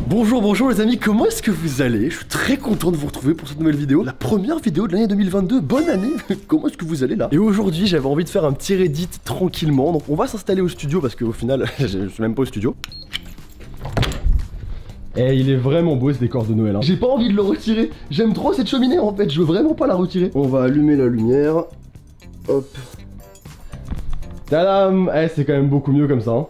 Bonjour les amis, comment est-ce que vous allez? Je suis très content de vous retrouver pour cette nouvelle vidéo. La première vidéo de l'année 2022, bonne année. Comment est-ce que vous allez là? Et aujourd'hui j'avais envie de faire un petit Reddit tranquillement. Donc on va s'installer au studio parce qu'au final je suis même pas au studio. Eh, il est vraiment beau ce décor de Noël hein. J'ai pas envie de le retirer. J'aime trop cette cheminée en fait, je veux vraiment pas la retirer. On va allumer la lumière. Hop. Tadam. Eh, c'est quand même beaucoup mieux comme ça hein.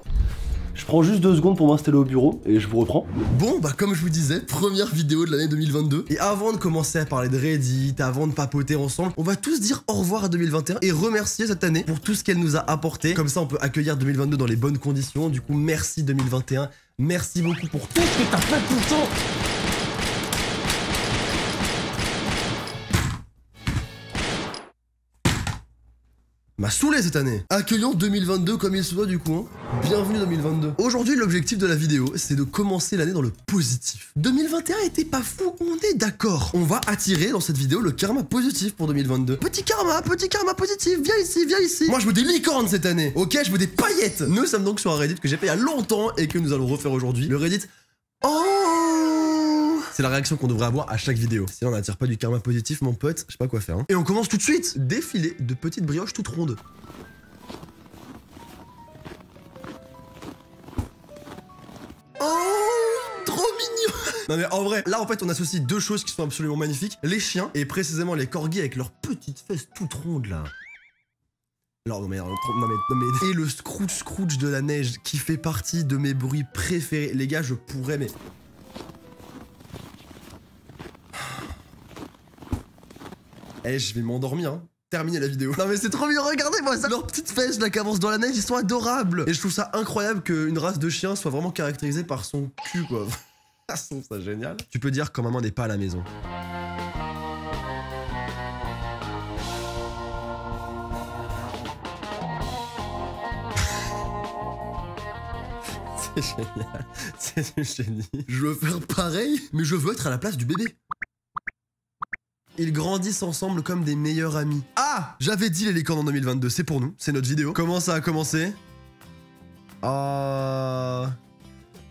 Je prends juste 2 secondes pour m'installer au bureau et je vous reprends. Bon bah comme je vous disais, première vidéo de l'année 2022. Et avant de commencer à parler de Reddit, avant de papoter ensemble, on va tous dire au revoir à 2021 et remercier cette année pour tout ce qu'elle nous a apporté. Comme ça on peut accueillir 2022 dans les bonnes conditions. Du coup merci 2021, merci beaucoup pour tout ce que t'as fait tout le temps. M'a saoulé cette année. Accueillons 2022 comme il se doit du coup hein. Bienvenue 2022. Aujourd'hui l'objectif de la vidéo c'est de commencer l'année dans le positif. 2021 était pas fou, on est d'accord. On va attirer dans cette vidéo le karma positif pour 2022. Petit karma positif, viens ici. Moi je veux des licornes cette année, ok, je veux des paillettes. Nous sommes donc sur un Reddit que j'ai fait il y a longtemps et que nous allons refaire aujourd'hui. Le Reddit c'est la réaction qu'on devrait avoir à chaque vidéo. Si on n'attire pas du karma positif, mon pote, je sais pas quoi faire. Hein. Et on commence tout de suite. Défilé de petites brioches toutes rondes. Oh, trop mignon. Non mais en vrai, là en fait on associe deux choses qui sont absolument magnifiques. Les chiens et précisément les corgis avec leurs petites fesses toutes rondes là. Alors non mais et le Scrooge de la neige qui fait partie de mes bruits préférés. Les gars, je pourrais mais... Eh, je vais m'endormir, hein. Terminer la vidéo. Non mais c'est trop bien, regardez-moi ça. Leurs petites fesses là qui avancent dans la neige, ils sont adorables. Et je trouve ça incroyable qu'une race de chiens soit vraiment caractérisée par son cul quoi. Je trouve ça génial. Tu peux dire quand maman n'est pas à la maison. C'est génial. C'est du génie. Je veux faire pareil, mais je veux être à la place du bébé. Ils grandissent ensemble comme des meilleurs amis. Ah, j'avais dit les licornes en 2022, c'est pour nous, c'est notre vidéo. Comment ça a commencé?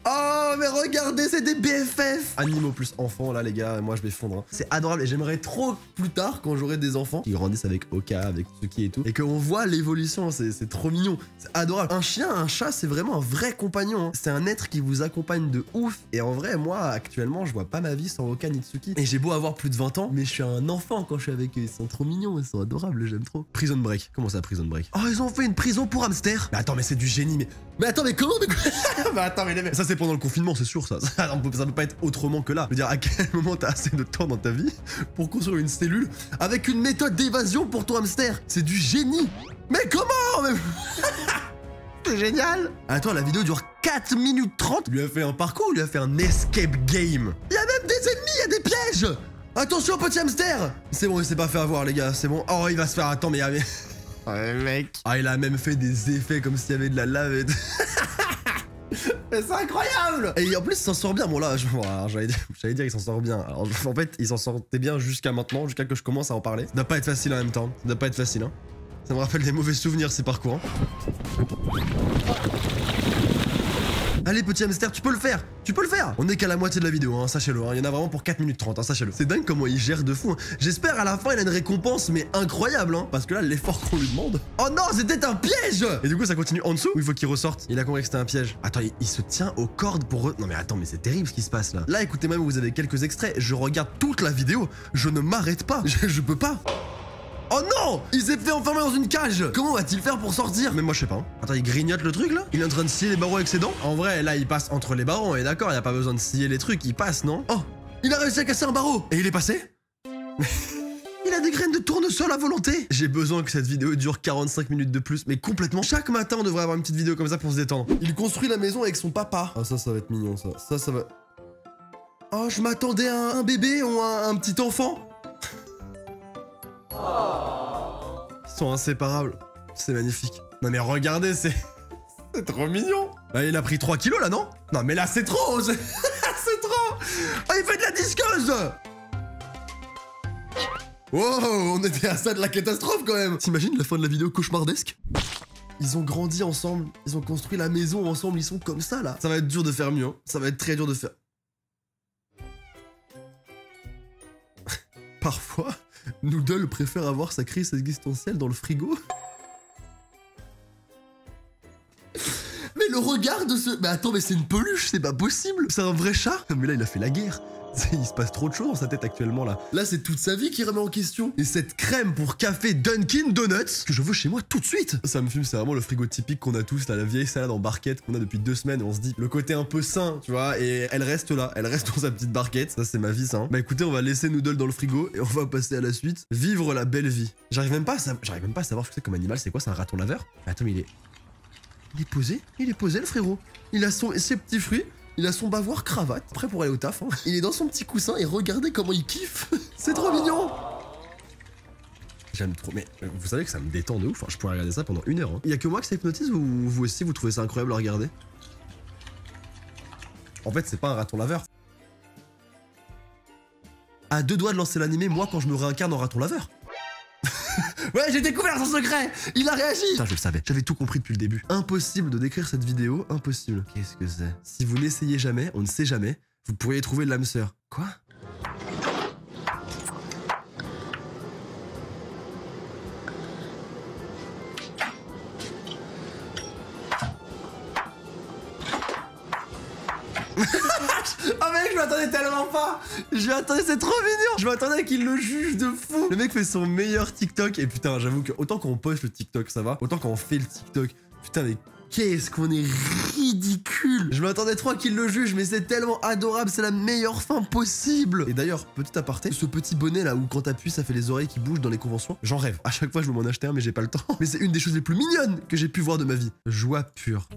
Oh, mais regardez, c'est des BFF. Animaux plus enfants, là, les gars, moi, je vais fondre. Hein. C'est adorable et j'aimerais trop plus tard, quand j'aurai des enfants, qui grandissent avec Oka, avec Tsuki et tout, et qu'on voit l'évolution, c'est trop mignon. C'est adorable. Un chien, un chat, c'est vraiment un vrai compagnon. Hein. C'est un être qui vous accompagne de ouf. Et en vrai, moi, actuellement, je vois pas ma vie sans Oka ni Tsuki. Et j'ai beau avoir plus de 20 ans, mais je suis un enfant quand je suis avec eux. Ils sont trop mignons, ils sont adorables, j'aime trop. Prison Break. Comment ça, Prison Break? Oh, ils ont fait une prison pour hamster. Mais attends, mais c'est du génie, mais attends, mais comment? Mais attends, mais ça c'est pendant le confinement, c'est sûr ça. Ça peut pas être autrement que là. Je veux dire, à quel moment t'as assez de temps dans ta vie pour construire une cellule avec une méthode d'évasion pour ton hamster? C'est du génie. Mais comment? C'est génial. Attends, la vidéo dure 4 minutes 30. Il lui a fait un parcours, il lui a fait un escape game. Il y a même des ennemis, il y a des pièges. Attention, petit hamster. C'est bon, il s'est pas fait avoir, les gars, c'est bon. Oh, il va se faire... Attends, mais... Ouais, mec. Ah, il a même fait des effets comme s'il y avait de la lave et... Mais c'est incroyable. Et en plus il s'en sort bien. Bon là j'allais dire il s'en sort bien. Alors, en fait il s'en sortait bien jusqu'à maintenant, jusqu'à que je commence à en parler. Ça doit pas être facile en même temps. Ça doit pas être facile hein. Ça me rappelle des mauvais souvenirs ces parcours hein. Allez petit hamster, tu peux le faire. Tu peux le faire. On est qu'à la moitié de la vidéo hein, sachez-le hein. Il y en a vraiment pour 4 minutes 30 hein, sachez-le. C'est dingue comment il gère de fou hein. J'espère à la fin il a une récompense mais incroyable hein. Parce que là l'effort qu'on lui demande. Oh non, c'était un piège. Et du coup ça continue en dessous ou il faut qu'il ressorte? Il a compris que c'était un piège. Attends, il se tient aux cordes pour... Non mais attends, mais c'est terrible ce qui se passe là. Là écoutez même, vous avez quelques extraits. Je regarde toute la vidéo. Je ne m'arrête pas. Je peux pas. Oh non! Il s'est fait enfermer dans une cage! Comment va-t-il faire pour sortir? Mais moi je sais pas. Hein. Attends, il grignote le truc là? Il est en train de scier les barreaux avec ses dents? En vrai, là il passe entre les barreaux, on est d'accord, il y a pas besoin de scier les trucs, il passe, non? Oh! Il a réussi à casser un barreau! Et il est passé? Il a des graines de tournesol à volonté! J'ai besoin que cette vidéo dure 45 minutes de plus, mais complètement. Chaque matin on devrait avoir une petite vidéo comme ça pour se détendre. Il construit la maison avec son papa. Ah ça va être mignon ça. Ça va... Oh, je m'attendais à un bébé ou à un petit enfant. Ils sont inséparables. C'est magnifique. Non mais regardez, c'est trop mignon. Bah, il a pris 3 kilos là, non? Non mais là c'est trop. C'est trop. Oh, il fait de la disqueuse. Wow, on était à ça de la catastrophe quand même. T'imagines la fin de la vidéo cauchemardesque? Ils ont grandi ensemble, ils ont construit la maison ensemble, ils sont comme ça là. Ça va être dur de faire mieux, hein. Ça va être très dur de faire... Parfois, Noodle préfère avoir sa crise existentielle dans le frigo. Mais le regard de ce... Mais attends, mais c'est une peluche, c'est pas possible. C'est un vrai chat. Mais là, il a fait la guerre. Il se passe trop de choses dans sa tête actuellement là. Là, c'est toute sa vie qui remet en question. Et cette crème pour café Dunkin' Donuts que je veux chez moi tout de suite. Ça me fume, c'est vraiment le frigo typique qu'on a tous là, la vieille salade en barquette qu'on a depuis 2 semaines. Et on se dit le côté un peu sain, tu vois. Et elle reste là, elle reste dans sa petite barquette. Ça, c'est ma vie, ça. Hein. Bah écoutez, on va laisser Noodle dans le frigo et on va passer à la suite. Vivre la belle vie. J'arrive même pas à savoir ce que c'est comme animal. C'est quoi? C'est un raton laveur? Mais attends, mais il est posé. Il est posé, le frérot. Il a ses petits fruits. Il a son bavoir cravate, prêt pour aller au taf. Hein. Il est dans son petit coussin et regardez comment il kiffe. C'est trop mignon. J'aime trop, mais vous savez que ça me détend de ouf. Enfin, je pourrais regarder ça pendant 1 heure. Hein. Il y a que moi que ça hypnotise ou vous aussi vous trouvez ça incroyable à regarder? En fait, c'est pas un raton laveur. À 2 doigts de lancer l'animé, moi, quand je me réincarne en raton laveur. Ouais, j'ai découvert son secret. Il a réagi. Putain, je le savais. J'avais tout compris depuis le début. Impossible de décrire cette vidéo. Impossible. Qu'est-ce que c'est? Si vous n'essayez jamais, on ne sait jamais, vous pourriez trouver l'âme sœur. Quoi? Oh mec, je m'attendais tellement pas. Je m'attendais, c'est trop mignon. Je m'attendais qu'il le juge de fou. Le mec fait son meilleur TikTok. Et putain, j'avoue que autant qu'on poste le TikTok, ça va. Autant qu'on fait le TikTok. Putain, mais qu'est-ce qu'on est ridicule. Je m'attendais trop qu'il le juge, mais c'est tellement adorable. C'est la meilleure fin possible. Et d'ailleurs, petit aparté, ce petit bonnet là où quand t'appuies, ça fait les oreilles qui bougent dans les conventions. J'en rêve. À chaque fois, je veux m'en acheter un, mais j'ai pas le temps. Mais c'est une des choses les plus mignonnes que j'ai pu voir de ma vie. Joie pure.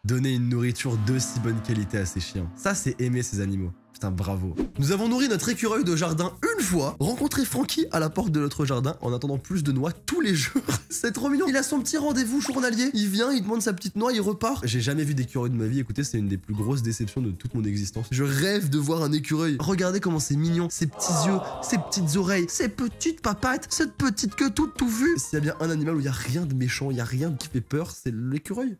Donner une nourriture d'aussi bonne qualité à ses chiens. Ça, c'est aimer ces animaux. Putain, bravo. Nous avons nourri notre écureuil de jardin une fois, rencontré Francky à la porte de notre jardin en attendant plus de noix tous les jours. C'est trop mignon. Il a son petit rendez-vous journalier. Il vient, il demande sa petite noix, il repart. J'ai jamais vu d'écureuil de ma vie. Écoutez, c'est une des plus grosses déceptions de toute mon existence. Je rêve de voir un écureuil. Regardez comment c'est mignon. Ses petits yeux, ses petites oreilles, ses petites papates, cette petite queue toute touffue. S'il y a bien un animal où il y a rien de méchant, il y a rien qui fait peur, c'est l'écureuil.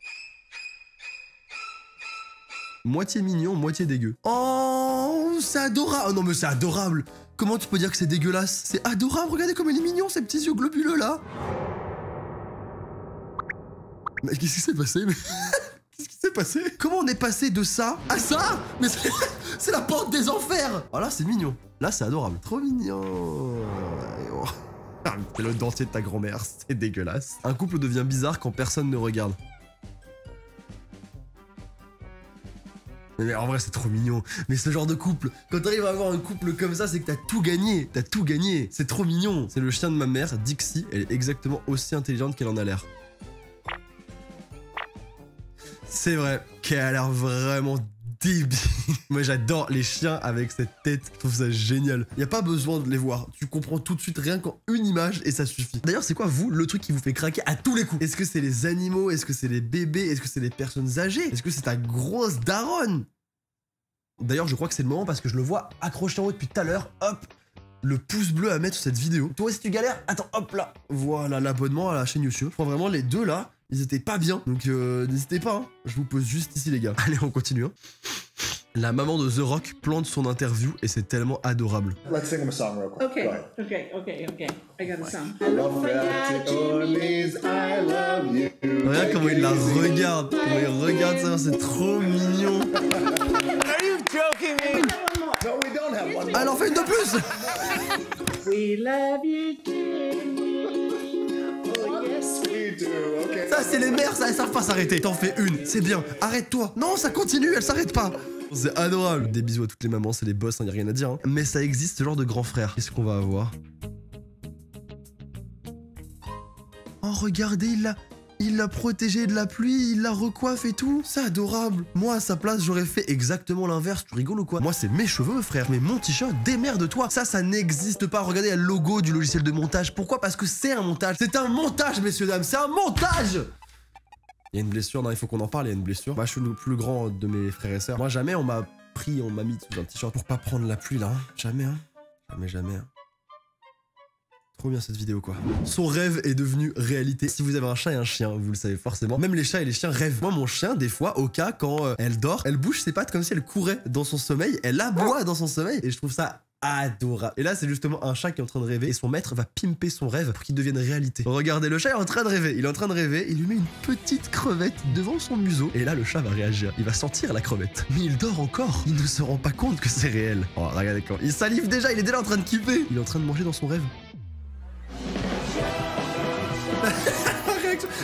Moitié mignon, moitié dégueu. Oh, c'est adorable. Oh non, mais c'est adorable. Comment tu peux dire que c'est dégueulasse? C'est adorable. Regardez comme il est mignon, ces petits yeux globuleux là. Mais qu'est-ce qui s'est passé? Qu'est-ce qui s'est passé? Comment on est passé de ça à ça? Mais c'est la porte des enfers. Oh là, c'est mignon. Là, c'est adorable. Trop mignon. C'est le dentier de ta grand-mère. C'est dégueulasse. Un couple devient bizarre quand personne ne regarde. Mais en vrai, c'est trop mignon. Mais ce genre de couple, quand t'arrives à avoir un couple comme ça, c'est que t'as tout gagné. T'as tout gagné. C'est trop mignon. C'est le chien de ma mère, Dixie. Elle est exactement aussi intelligente qu'elle en a l'air. C'est vrai qu'elle a l'air vraiment débile. Moi, j'adore les chiens avec cette tête. Je trouve ça génial. Y a pas besoin de les voir. Tu comprends tout de suite rien qu'en une image et ça suffit. D'ailleurs, c'est quoi, vous, le truc qui vous fait craquer à tous les coups? Est-ce que c'est les animaux? Est-ce que c'est les bébés? Est-ce que c'est les personnes âgées? Est-ce que c'est ta grosse daronne? D'ailleurs, je crois que c'est le moment parce que je le vois accroché en haut depuis tout à l'heure. Hop, le pouce bleu à mettre sur cette vidéo. Toi, si tu galères, attends, hop là. Voilà, l'abonnement à la chaîne YouTube. Je crois vraiment les deux là, ils étaient pas bien. Donc n'hésitez pas, hein. Je vous pose juste ici les gars. Allez, on continue. Hein. La maman de The Rock plante son interview et c'est tellement adorable. Let's sing him a song real quick. Okay, Go ahead. okay. I got a song. Regarde comment il la regarde. Comment il regarde ça, c'est trop mignon. Are you joking me? No, we don't have one. Elle en fait une de plus. We love you, dearly. Oh yes, We do, okay. Ça, c'est les mères, ça, elles savent pas s'arrêter. T'en fais une, c'est bien. Arrête-toi. Non, ça continue, elle s'arrête pas. C'est adorable. Des bisous à toutes les mamans, c'est les boss, hein, y a rien à dire. Hein. Mais ça existe, ce genre de grand frère. Qu'est-ce qu'on va avoir? Oh, regardez, il l'a protégé de la pluie, il la recoiffe et tout. C'est adorable. Moi, à sa place, j'aurais fait exactement l'inverse. Tu rigoles ou quoi? Moi, c'est mes cheveux, frère. Mais mon t-shirt, démerde-toi. Ça n'existe pas. Regardez, il y a le logo du logiciel de montage. Pourquoi? Parce que c'est un montage. C'est un montage, messieurs, dames. C'est un montage. Il y a une blessure, non, il faut qu'on en parle, il y a une blessure. Moi, je suis le plus grand de mes frères et sœurs. Moi, jamais on m'a mis sous un t-shirt pour pas prendre la pluie, là. Hein. Jamais, hein. Jamais. Hein. Trop bien cette vidéo quoi. Son rêve est devenu réalité. Si vous avez un chat et un chien, vous le savez forcément. Même les chats et les chiens rêvent. Moi mon chien, des fois, Oka, quand elle dort, elle bouge ses pattes comme si elle courait dans son sommeil. Elle aboie dans son sommeil. Et je trouve ça adorable. Et là c'est justement un chat qui est en train de rêver. Et son maître va pimper son rêve pour qu'il devienne réalité. Regardez, le chat est en train de rêver. Il est en train de rêver. Il lui met une petite crevette devant son museau. Et là le chat va réagir. Il va sentir la crevette. Mais il dort encore. Il ne se rend pas compte que c'est réel. Oh regardez quand. Il salive déjà. Il est déjà en train de kiffer. Il est en train de manger dans son rêve.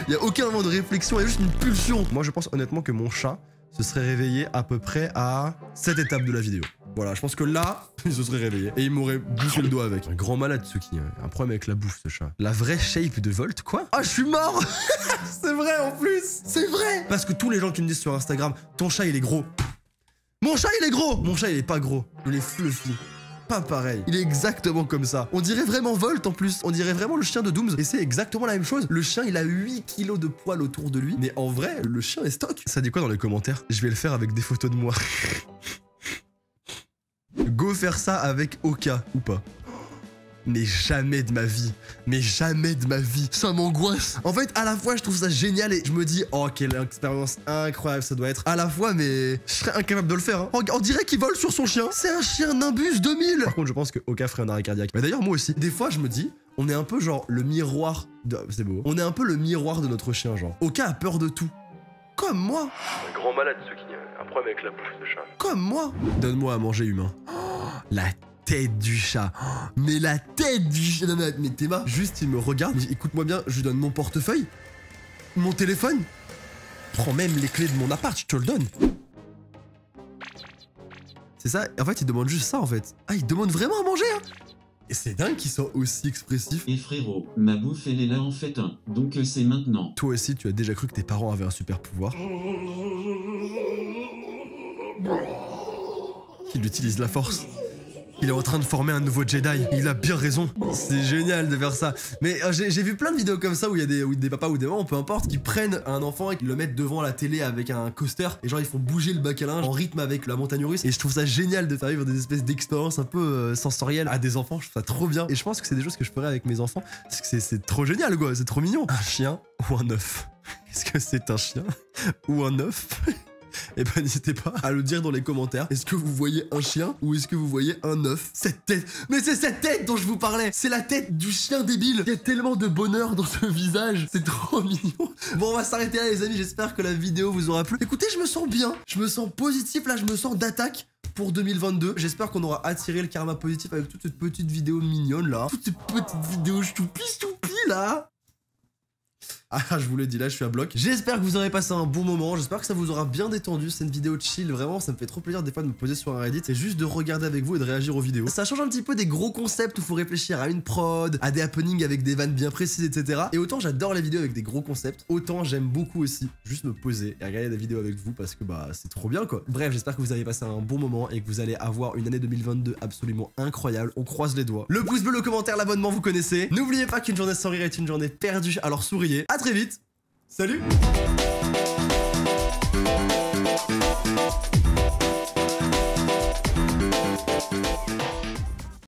Il n'y a aucun moment de réflexion, il y a juste une pulsion. Moi je pense honnêtement que mon chat se serait réveillé à peu près à cette étape de la vidéo. Voilà, je pense que là, il se serait réveillé. Et il m'aurait bouffé le doigt avec. Un grand malade Tsuki, un problème avec la bouffe ce chat. La vraie shape de Volt, quoi? Ah, je suis mort. C'est vrai en plus. C'est vrai. Parce que tous les gens qui me disent sur Instagram, ton chat il est gros. Mon chat il est gros. Mon chat il est pas gros, il est fluffy. Pas pareil. Il est exactement comme ça. On dirait vraiment Volt en plus. On dirait vraiment le chien de Dooms. Et c'est exactement la même chose. Le chien, il a 8 kilos de poils autour de lui. Mais en vrai, le chien est stock. Ça dit quoi dans les commentaires? Je vais le faire avec des photos de moi. Go faire ça avec Oka ou pas? Mais jamais de ma vie. Mais jamais de ma vie. Ça m'angoisse. En fait, à la fois, je trouve ça génial et je me dis, oh, quelle expérience incroyable ça doit être. À la fois, mais je serais incapable de le faire. Hein. On dirait qu'il vole sur son chien. C'est un chien Nimbus 2000. Par contre, je pense que Oka ferait un arrêt cardiaque. Mais d'ailleurs, moi aussi. Des fois, je me dis, on est un peu genre le miroir de... C'est beau. On est un peu le miroir de notre chien, genre. Oka a peur de tout. Comme moi. Un grand malade, ce qui a un problème avec la bouffe, ce chat. Comme moi. Donne-moi à manger humain. Oh, la tête du chat. Mais la tête du chat. Non, mais Théma, juste il me regarde. Écoute-moi bien, je lui donne mon portefeuille, mon téléphone. Prends même les clés de mon appart, je te le donne. C'est ça. En fait, il demande juste ça en fait. Ah, il demande vraiment à manger, hein. Et c'est dingue qu'il soit aussi expressif. Et frérot, ma bouffe elle est là en fait, hein. Donc c'est maintenant. Toi aussi, tu as déjà cru que tes parents avaient un super pouvoir. Il utilise la force. Il est en train de former un nouveau Jedi. Il a bien raison. C'est génial de faire ça. Mais j'ai vu plein de vidéos comme ça où il y a des papas ou des mamans, peu importe, qui prennent un enfant et qui le mettent devant la télé avec un coaster. Et genre ils font bouger le bac à linge en rythme avec la montagne russe. Et je trouve ça génial de faire vivre des espèces d'expériences un peu sensorielles à des enfants. Je trouve ça trop bien. Et je pense que c'est des choses que je ferais avec mes enfants. Parce que c'est trop génial quoi. C'est trop mignon. Un chien ou un œuf? Est-ce que c'est un chien ou un œuf? Et ben n'hésitez pas à le dire dans les commentaires. Est-ce que vous voyez un chien ou est-ce que vous voyez un œuf? Cette tête. Mais c'est cette tête dont je vous parlais. C'est la tête du chien débile. Il y a tellement de bonheur dans ce visage. C'est trop mignon. Bon, on va s'arrêter là les amis. J'espère que la vidéo vous aura plu. Écoutez, je me sens bien. Je me sens positif là. Je me sens d'attaque pour 2022. J'espère qu'on aura attiré le karma positif avec toute cette petite vidéo mignonne là. Toutes ces petites vidéos choupi là. Ah, je vous l'ai dit, là je suis à bloc. J'espère que vous aurez passé un bon moment, j'espère que ça vous aura bien détendu. C'est une vidéo chill, vraiment ça me fait trop plaisir des fois de me poser sur un Reddit et juste de regarder avec vous et de réagir aux vidéos. Ça change un petit peu des gros concepts où il faut réfléchir à une prod, à des happenings avec des vannes bien précises, etc. Et autant j'adore les vidéos avec des gros concepts, autant j'aime beaucoup aussi juste me poser et regarder des vidéos avec vous parce que bah c'est trop bien quoi. Bref, j'espère que vous avez passé un bon moment et que vous allez avoir une année 2022 absolument incroyable. On croise les doigts. Le pouce bleu, le commentaire, l'abonnement, vous connaissez. N'oubliez pas qu'une journée sans rire est une journée perdue, alors souriez. À très vite. Salut!